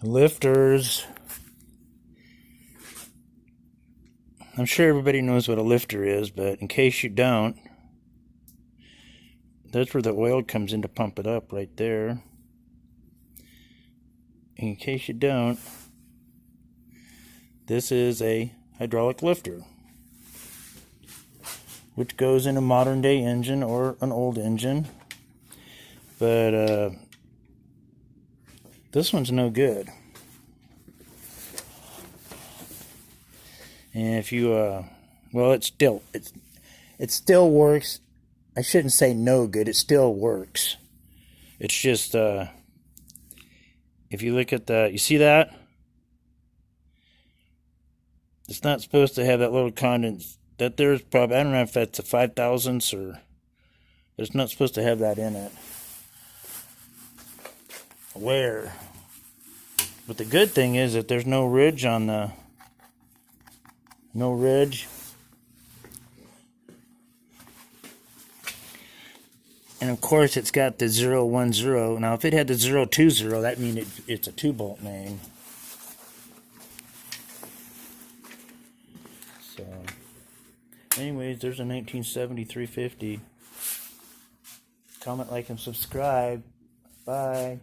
Lifters. I'm sure everybody knows what a lifter is, but in case you don't, that's where the oil comes in to pump it up, right there. In case you don't, this is a hydraulic lifter, which goes in a modern day engine or an old engine. But this one's no good. And if you well, it still works. I shouldn't say no good, it still works. It's just if you look at you see that? It's not supposed to have that little condens. That there's probably, I don't know if that's a 5,000ths or, but it's not supposed to have that in it. Where? But the good thing is that there's no ridge on the, no ridge. And of course it's got the 010. Now if it had the 020, that means it's a 2-bolt main. So, anyways, there's a 1970 350. Comment, like, and subscribe. Bye.